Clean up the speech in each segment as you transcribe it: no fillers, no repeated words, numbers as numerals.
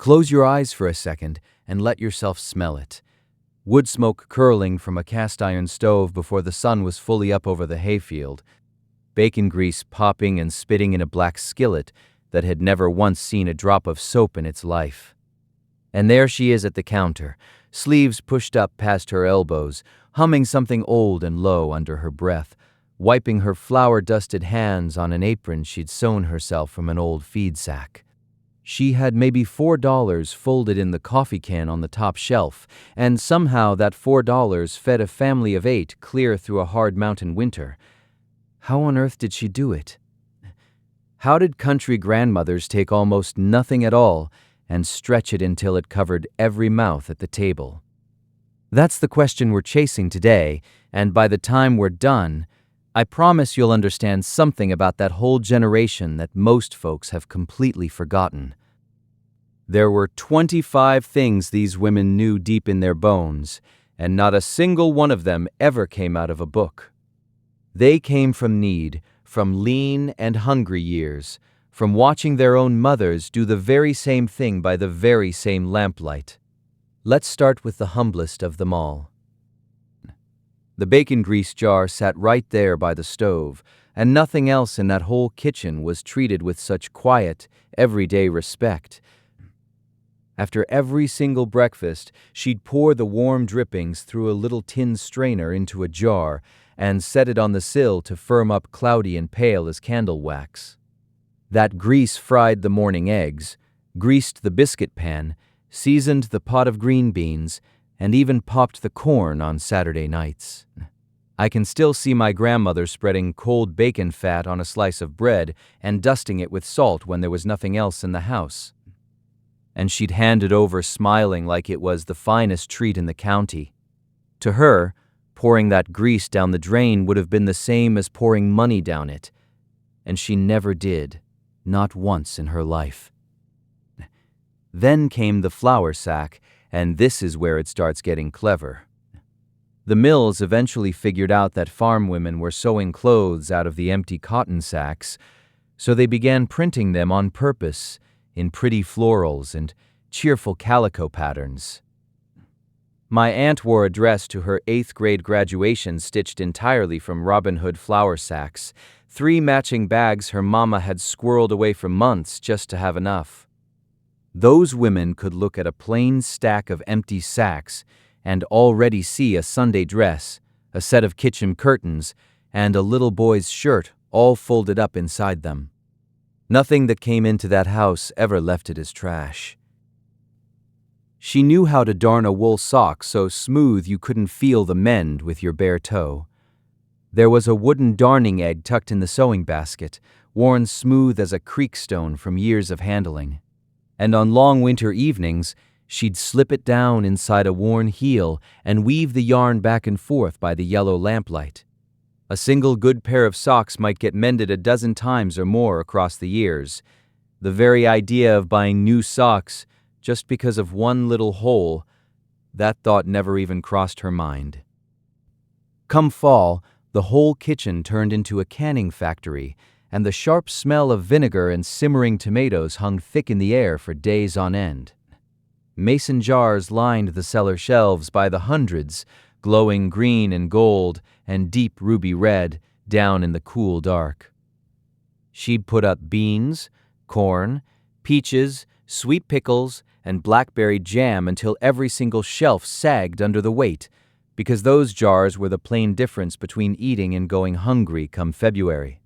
Close your eyes for a second and let yourself smell it. Wood smoke curling from a cast-iron stove before the sun was fully up over the hayfield, bacon grease popping and spitting in a black skillet that had never once seen a drop of soap in its life. And there she is at the counter, sleeves pushed up past her elbows, humming something old and low under her breath, wiping her flour-dusted hands on an apron she'd sewn herself from an old feed sack. She had maybe $4 folded in the coffee can on the top shelf, and somehow that $4 fed a family of 8 clear through a hard mountain winter. How on earth did she do it? How did country grandmothers take almost nothing at all and stretch it until it covered every mouth at the table? That's the question we're chasing today, and by the time we're done, I promise you'll understand something about that whole generation that most folks have completely forgotten. There were 25 things these women knew deep in their bones, and not a single one of them ever came out of a book. They came from need, from lean and hungry years, from watching their own mothers do the very same thing by the very same lamplight. Let's start with the humblest of them all. The bacon grease jar sat right there by the stove, and nothing else in that whole kitchen was treated with such quiet, everyday respect. After every single breakfast, she'd pour the warm drippings through a little tin strainer into a jar and set it on the sill to firm up cloudy and pale as candle wax. That grease fried the morning eggs, greased the biscuit pan, seasoned the pot of green beans, and even popped the corn on Saturday nights. I can still see my grandmother spreading cold bacon fat on a slice of bread and dusting it with salt when there was nothing else in the house. And she'd hand it over smiling like it was the finest treat in the county. To her, pouring that grease down the drain would have been the same as pouring money down it, and she never did, not once in her life. Then came the flour sack, and this is where it starts getting clever. The mills eventually figured out that farm women were sewing clothes out of the empty cotton sacks, so they began printing them on purpose in pretty florals and cheerful calico patterns. My aunt wore a dress to her 8th grade graduation stitched entirely from Robin Hood flour sacks, 3 matching bags her mama had squirreled away for months just to have enough. Those women could look at a plain stack of empty sacks and already see a Sunday dress, a set of kitchen curtains, and a little boy's shirt all folded up inside them. Nothing that came into that house ever left it as trash. She knew how to darn a wool sock so smooth you couldn't feel the mend with your bare toe. There was a wooden darning egg tucked in the sewing basket, worn smooth as a creek stone from years of handling. And on long winter evenings, she'd slip it down inside a worn heel and weave the yarn back and forth by the yellow lamplight. A single good pair of socks might get mended a dozen times or more across the years. The very idea of buying new socks just because of one little hole, that thought never even crossed her mind. Come fall, the whole kitchen turned into a canning factory, and the sharp smell of vinegar and simmering tomatoes hung thick in the air for days on end. Mason jars lined the cellar shelves by the hundreds, glowing green and gold and deep ruby red down in the cool dark. She'd put up beans, corn, peaches, sweet pickles, and blackberry jam until every single shelf sagged under the weight, because those jars were the plain difference between eating and going hungry come February.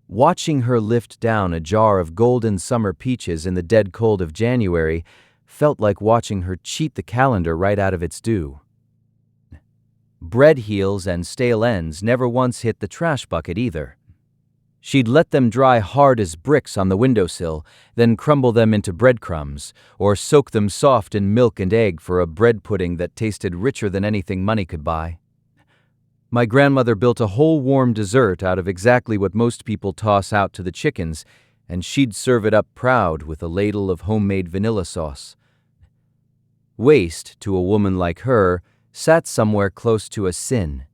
Watching her lift down a jar of golden summer peaches in the dead cold of January felt like watching her cheat the calendar right out of its due. Bread heels and stale ends never once hit the trash bucket either. She'd let them dry hard as bricks on the windowsill, then crumble them into breadcrumbs, or soak them soft in milk and egg for a bread pudding that tasted richer than anything money could buy. My grandmother built a whole warm dessert out of exactly what most people toss out to the chickens, and she'd serve it up proud with a ladle of homemade vanilla sauce. Waste, to a woman like her, sat somewhere close to a sin.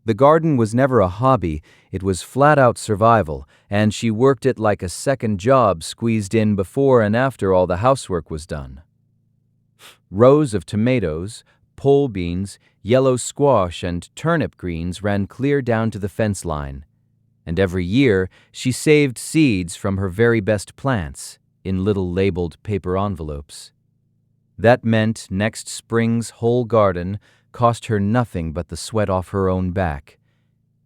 The garden was never a hobby, it was flat-out survival, and she worked it like a second job squeezed in before and after all the housework was done. Rows of tomatoes, pole beans, yellow squash, and turnip greens ran clear down to the fence line, and every year she saved seeds from her very best plants in little labeled paper envelopes. That meant next spring's whole garden cost her nothing but the sweat off her own back.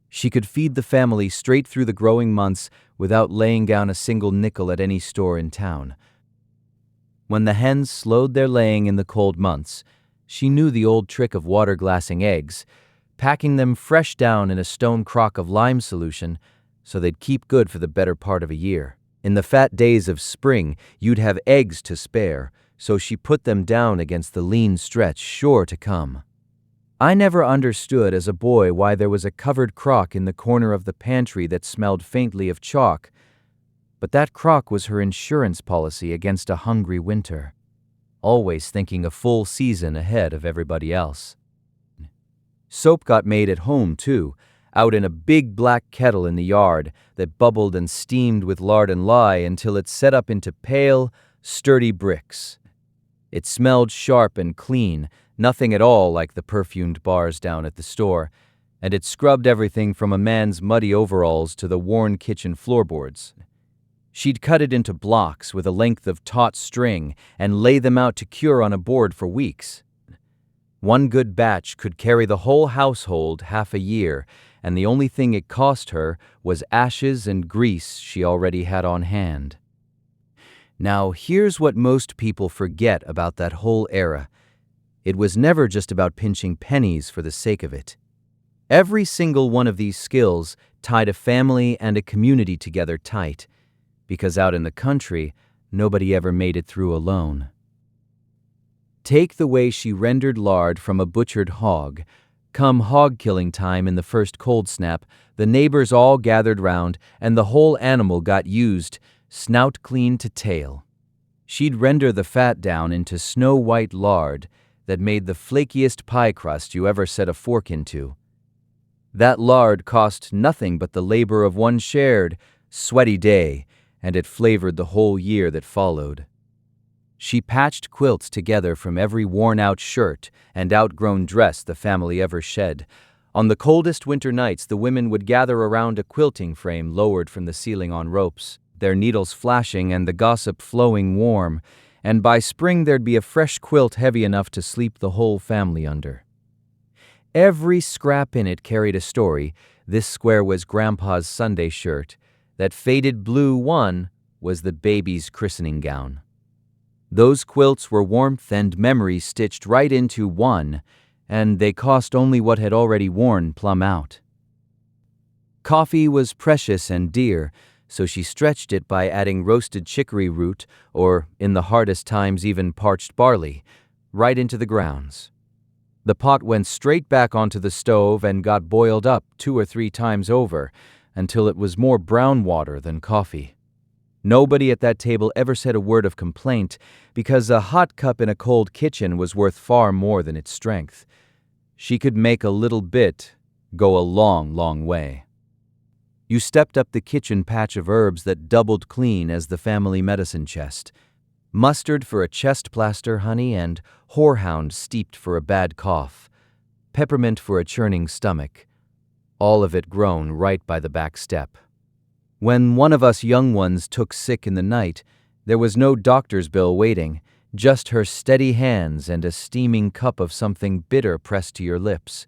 She could feed the family straight through the growing months without laying down a single nickel at any store in town. When the hens slowed their laying in the cold months, she knew the old trick of water glassing eggs, packing them fresh down in a stone crock of lime solution so they'd keep good for the better part of a year. In the fat days of spring, you'd have eggs to spare, so she put them down against the lean stretch sure to come. I never understood as a boy why there was a covered crock in the corner of the pantry that smelled faintly of chalk, but that crock was her insurance policy against a hungry winter, always thinking a full season ahead of everybody else. Soap got made at home, too, out in a big black kettle in the yard that bubbled and steamed with lard and lye until it set up into pale, sturdy bricks. It smelled sharp and clean, nothing at all like the perfumed bars down at the store, and it scrubbed everything from a man's muddy overalls to the worn kitchen floorboards. She'd cut it into blocks with a length of taut string and lay them out to cure on a board for weeks. One good batch could carry the whole household half a year, and the only thing it cost her was ashes and grease she already had on hand. Now, here's what most people forget about that whole era. It was never just about pinching pennies for the sake of it. Every single one of these skills tied a family and a community together tight, because out in the country, nobody ever made it through alone. Take the way she rendered lard from a butchered hog. Come hog-killing time in the first cold snap, the neighbors all gathered round, and the whole animal got used, snout clean to tail. She'd render the fat down into snow-white lard that made the flakiest pie crust you ever set a fork into. That lard cost nothing but the labor of one shared, sweaty day, and it flavored the whole year that followed. She patched quilts together from every worn-out shirt and outgrown dress the family ever shed. On the coldest winter nights, the women would gather around a quilting frame lowered from the ceiling on ropes, their needles flashing and the gossip flowing warm, and by spring there'd be a fresh quilt heavy enough to sleep the whole family under. Every scrap in it carried a story. This square was Grandpa's Sunday shirt. That faded blue one was the baby's christening gown. Those quilts were warmth and memory stitched right into one, and they cost only what had already worn plumb out. Coffee was precious and dear, so she stretched it by adding roasted chicory root, or, in the hardest times even parched barley, right into the grounds. The pot went straight back onto the stove and got boiled up 2 or 3 times over, until it was more brown water than coffee. Nobody at that table ever said a word of complaint, because a hot cup in a cold kitchen was worth far more than its strength. She could make a little bit go a long, long way. You stepped up the kitchen patch of herbs that doubled clean as the family medicine chest. Mustard for a chest plaster, honey, and horehound steeped for a bad cough. Peppermint for a churning stomach. All of it grown right by the back step. When one of us young ones took sick in the night, there was no doctor's bill waiting, just her steady hands and a steaming cup of something bitter pressed to your lips.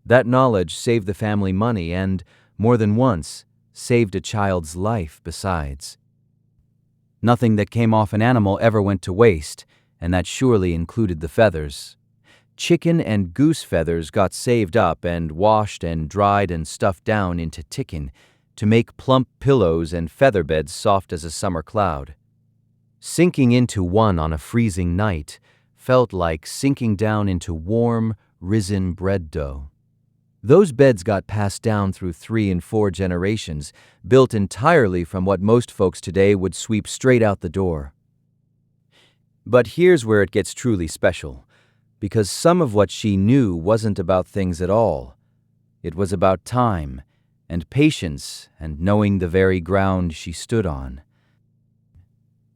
That knowledge saved the family money and, more than once, saved a child's life besides. Nothing that came off an animal ever went to waste, and that surely included the feathers. Chicken and goose feathers got saved up and washed and dried and stuffed down into tickin to make plump pillows and feather beds soft as a summer cloud. Sinking into one on a freezing night felt like sinking down into warm, risen bread dough. Those beds got passed down through 3 and 4 generations, built entirely from what most folks today would sweep straight out the door. But here's where it gets truly special, because some of what she knew wasn't about things at all. It was about time, and patience, and knowing the very ground she stood on.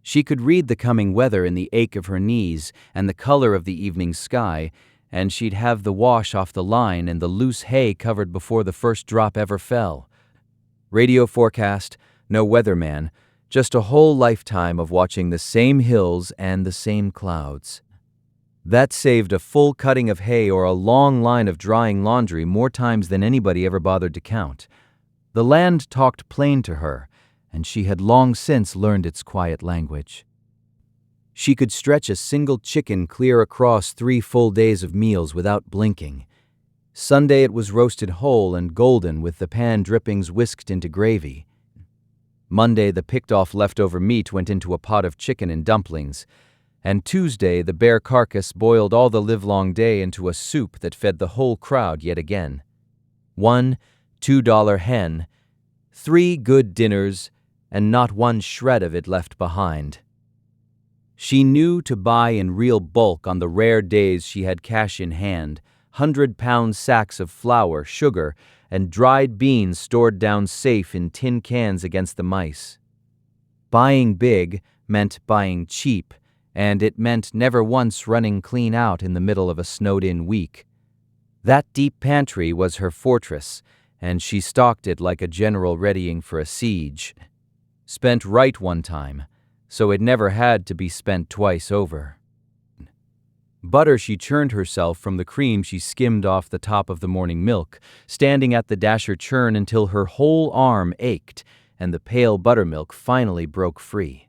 She could read the coming weather in the ache of her knees and the color of the evening sky, and she'd have the wash off the line and the loose hay covered before the first drop ever fell. Radio forecast, no weatherman, just a whole lifetime of watching the same hills and the same clouds. That saved a full cutting of hay or a long line of drying laundry more times than anybody ever bothered to count. The land talked plain to her, and she had long since learned its quiet language. She could stretch a single chicken clear across 3 full days of meals without blinking. Sunday it was roasted whole and golden with the pan drippings whisked into gravy. Monday the picked-off leftover meat went into a pot of chicken and dumplings, and Tuesday the bare carcass boiled all the livelong day into a soup that fed the whole crowd yet again. $1 $2 hen, 3 good dinners, and not one shred of it left behind. She knew to buy in real bulk on the rare days she had cash in hand, 100-pound sacks of flour, sugar, and dried beans stored down safe in tin cans against the mice. Buying big meant buying cheap, and it meant never once running clean out in the middle of a snowed-in week. That deep pantry was her fortress, and she stocked it like a general readying for a siege. Spent right one time, so it never had to be spent twice over. Butter she churned herself from the cream she skimmed off the top of the morning milk, standing at the dasher churn until her whole arm ached and the pale buttermilk finally broke free.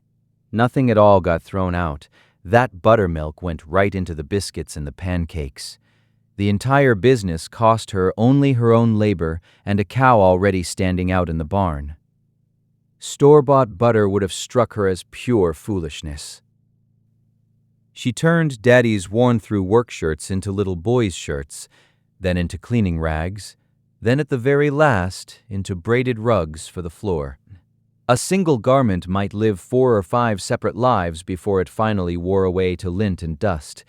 Nothing at all got thrown out. That buttermilk went right into the biscuits and the pancakes. The entire business cost her only her own labor and a cow already standing out in the barn. Store-bought butter would have struck her as pure foolishness. She turned Daddy's worn-through work shirts into little boys' shirts, then into cleaning rags, then at the very last into braided rugs for the floor. A single garment might live 4 or 5 separate lives before it finally wore away to lint and dust.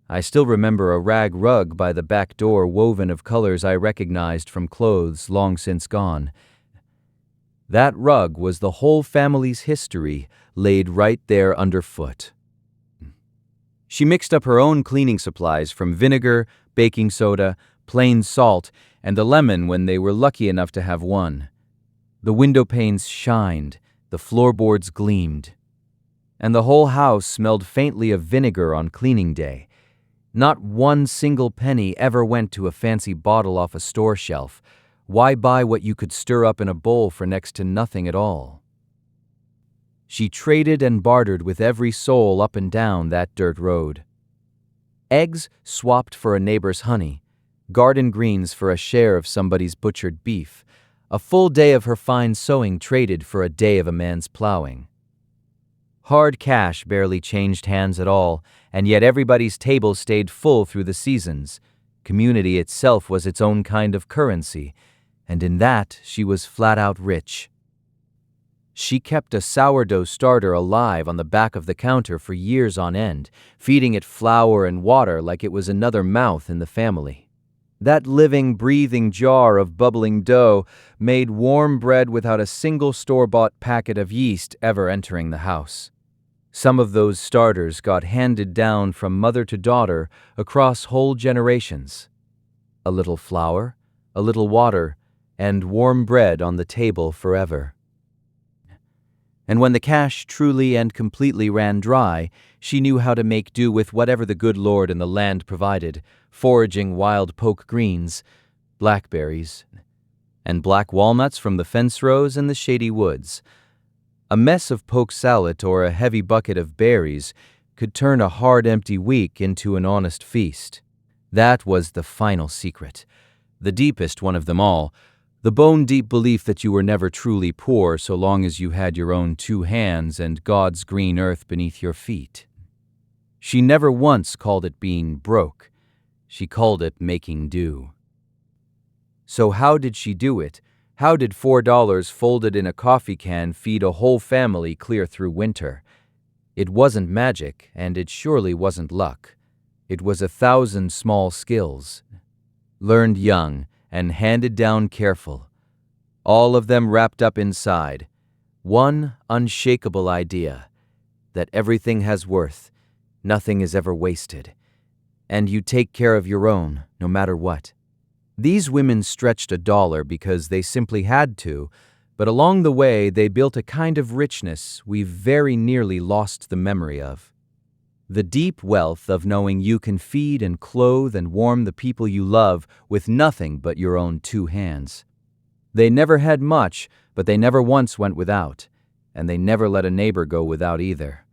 I still remember a rag rug by the back door woven of colors I recognized from clothes long since gone. That rug was the whole family's history laid right there underfoot. She mixed up her own cleaning supplies from vinegar, baking soda, plain salt, and the lemon when they were lucky enough to have one. The window panes shined, the floorboards gleamed, and the whole house smelled faintly of vinegar on cleaning day. Not one single penny ever went to a fancy bottle off a store shelf. Why buy what you could stir up in a bowl for next to nothing at all? She traded and bartered with every soul up and down that dirt road. Eggs swapped for a neighbor's honey, garden greens for a share of somebody's butchered beef, a full day of her fine sewing traded for a day of a man's plowing. Hard cash barely changed hands at all, and yet everybody's table stayed full through the seasons. Community itself was its own kind of currency, and in that she was flat-out rich. She kept a sourdough starter alive on the back of the counter for years on end, feeding it flour and water like it was another mouth in the family. That living, breathing jar of bubbling dough made warm bread without a single store-bought packet of yeast ever entering the house. Some of those starters got handed down from mother to daughter across whole generations. A little flour, a little water, and warm bread on the table forever. And when the cash truly and completely ran dry, she knew how to make do with whatever the good Lord and the land provided, foraging wild poke greens, blackberries, and black walnuts from the fence rows and the shady woods. A mess of poke salad or a heavy bucket of berries could turn a hard, empty week into an honest feast. That was the final secret, the deepest one of them all, the bone-deep belief that you were never truly poor so long as you had your own 2 hands and God's green earth beneath your feet. She never once called it being broke. She called it making do. So how did she do it? How did $4 folded in a coffee can feed a whole family clear through winter? It wasn't magic, and it surely wasn't luck. It was 1,000 small skills, learned young and handed down careful. All of them wrapped up inside. One unshakable idea, that everything has worth, nothing is ever wasted, and you take care of your own, no matter what. These women stretched $1 because they simply had to, but along the way they built a kind of richness we've very nearly lost the memory of. The deep wealth of knowing you can feed and clothe and warm the people you love with nothing but your own 2 hands. They never had much, but they never once went without, and they never let a neighbor go without either.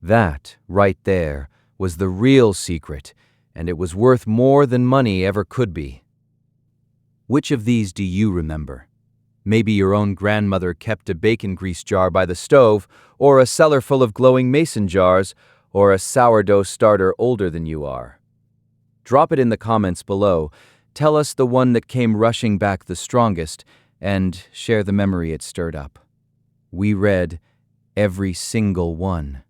That, right there, was the real secret, and it was worth more than money ever could be. Which of these do you remember? Maybe your own grandmother kept a bacon grease jar by the stove, or a cellar full of glowing mason jars, or a sourdough starter older than you are. Drop it in the comments below. Tell us the one that came rushing back the strongest, and share the memory it stirred up. We read every single one.